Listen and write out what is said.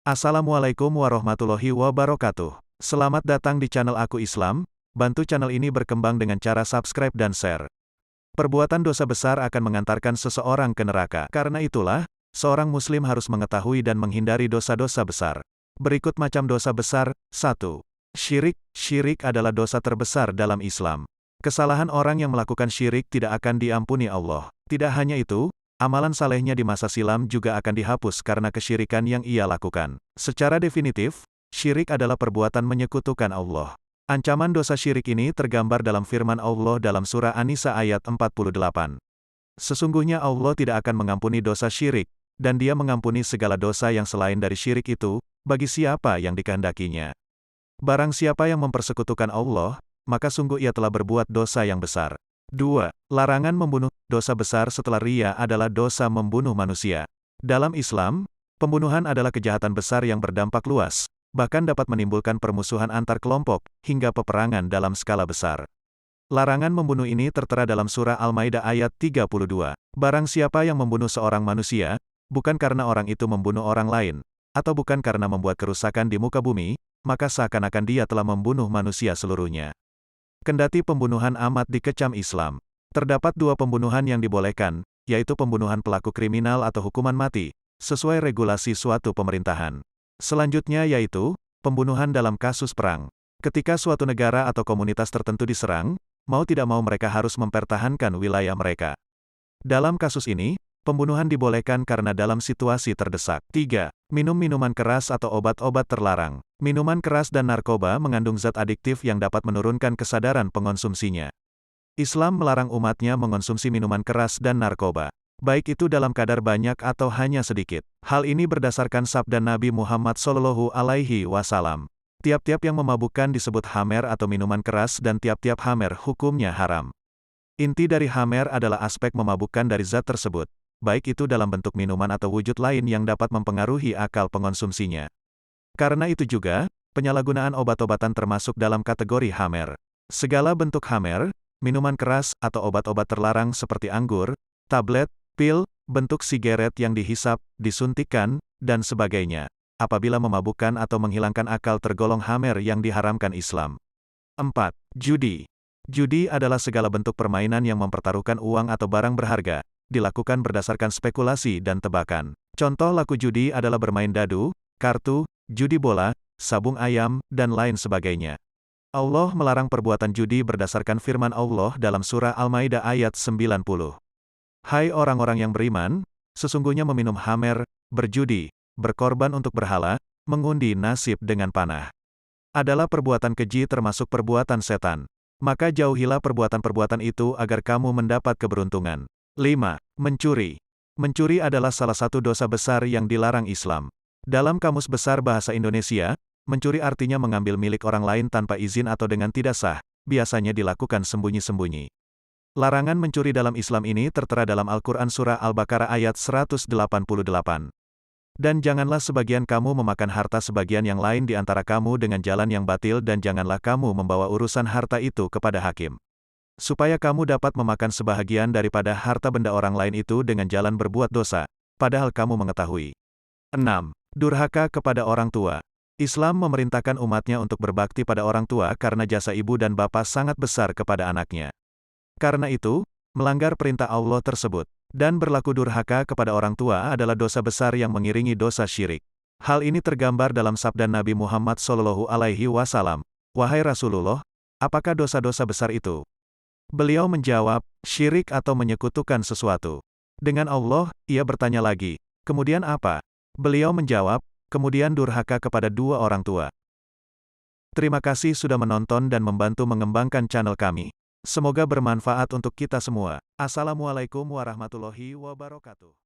Assalamualaikum warahmatullahi wabarakatuh. Selamat datang di channel Aku Islam. Bantu channel ini berkembang dengan cara subscribe dan share. Perbuatan dosa besar akan mengantarkan seseorang ke neraka. Karena itulah, seorang muslim harus mengetahui dan menghindari dosa-dosa besar. Berikut macam dosa besar. 1. Syirik. Syirik adalah dosa terbesar dalam Islam. Kesalahan orang yang melakukan syirik tidak akan diampuni Allah. Tidak hanya itu, amalan salehnya di masa silam juga akan dihapus karena kesyirikan yang ia lakukan. Secara definitif, syirik adalah perbuatan menyekutukan Allah. Ancaman dosa syirik ini tergambar dalam firman Allah dalam surah An-Nisa ayat 48. Sesungguhnya Allah tidak akan mengampuni dosa syirik, dan Dia mengampuni segala dosa yang selain dari syirik itu, bagi siapa yang dikehendakinya. Barang siapa yang mempersekutukan Allah, maka sungguh ia telah berbuat dosa yang besar. 2. Larangan membunuh. Dosa besar setelah riya adalah dosa membunuh manusia. Dalam Islam, pembunuhan adalah kejahatan besar yang berdampak luas, bahkan dapat menimbulkan permusuhan antar kelompok, hingga peperangan dalam skala besar. Larangan membunuh ini tertera dalam surah Al-Maidah ayat 32. Barang siapa yang membunuh seorang manusia, bukan karena orang itu membunuh orang lain, atau bukan karena membuat kerusakan di muka bumi, maka seakan-akan dia telah membunuh manusia seluruhnya. Kendati pembunuhan amat dikecam Islam, terdapat dua pembunuhan yang dibolehkan, yaitu pembunuhan pelaku kriminal atau hukuman mati, sesuai regulasi suatu pemerintahan. Selanjutnya yaitu, pembunuhan dalam kasus perang. Ketika suatu negara atau komunitas tertentu diserang, mau tidak mau mereka harus mempertahankan wilayah mereka. Dalam kasus ini, pembunuhan dibolehkan karena dalam situasi terdesak. 3. Minum minuman keras atau obat-obat terlarang. Minuman keras dan narkoba mengandung zat adiktif yang dapat menurunkan kesadaran pengonsumsinya. Islam melarang umatnya mengonsumsi minuman keras dan narkoba, baik itu dalam kadar banyak atau hanya sedikit. Hal ini berdasarkan sabda Nabi Muhammad SAW. Tiap-tiap yang memabukkan disebut hamer atau minuman keras dan tiap-tiap hamer hukumnya haram. Inti dari hamer adalah aspek memabukkan dari zat tersebut, baik itu dalam bentuk minuman atau wujud lain yang dapat mempengaruhi akal pengonsumsinya. Karena itu juga, penyalahgunaan obat-obatan termasuk dalam kategori hamer. Segala bentuk hamer, minuman keras, atau obat-obat terlarang seperti anggur, tablet, pil, bentuk sigaret yang dihisap, disuntikkan, dan sebagainya, apabila memabukkan atau menghilangkan akal tergolong hamer yang diharamkan Islam. 4. Judi. Judi adalah segala bentuk permainan yang mempertaruhkan uang atau barang berharga, dilakukan berdasarkan spekulasi dan tebakan. Contoh laku judi adalah bermain dadu, kartu, judi bola, sabung ayam, dan lain sebagainya. Allah melarang perbuatan judi berdasarkan firman Allah dalam surah Al-Maidah ayat 90. Hai orang-orang yang beriman, sesungguhnya meminum hamer, berjudi, berkorban untuk berhala, mengundi nasib dengan panah, adalah perbuatan keji termasuk perbuatan setan. Maka jauhilah perbuatan-perbuatan itu agar kamu mendapat keberuntungan. 5. Mencuri. Mencuri adalah salah satu dosa besar yang dilarang Islam. Dalam Kamus Besar Bahasa Indonesia, mencuri artinya mengambil milik orang lain tanpa izin atau dengan tidak sah, biasanya dilakukan sembunyi-sembunyi. Larangan mencuri dalam Islam ini tertera dalam Al-Quran Surah Al-Baqarah ayat 188. Dan janganlah sebagian kamu memakan harta sebagian yang lain di antara kamu dengan jalan yang batil dan janganlah kamu membawa urusan harta itu kepada hakim, supaya kamu dapat memakan sebahagian daripada harta benda orang lain itu dengan jalan berbuat dosa, padahal kamu mengetahui. 6. Durhaka kepada orang tua. Islam memerintahkan umatnya untuk berbakti pada orang tua karena jasa ibu dan bapa sangat besar kepada anaknya. Karena itu, melanggar perintah Allah tersebut, dan berlaku durhaka kepada orang tua adalah dosa besar yang mengiringi dosa syirik. Hal ini tergambar dalam sabda Nabi Muhammad SAW, "Wahai Rasulullah, apakah dosa-dosa besar itu?" Beliau menjawab, syirik atau menyekutukan sesuatu dengan Allah. Ia bertanya lagi, kemudian apa? Beliau menjawab, kemudian durhaka kepada dua orang tua. Terima kasih sudah menonton dan membantu mengembangkan channel kami. Semoga bermanfaat untuk kita semua. Assalamualaikum warahmatullahi wabarakatuh.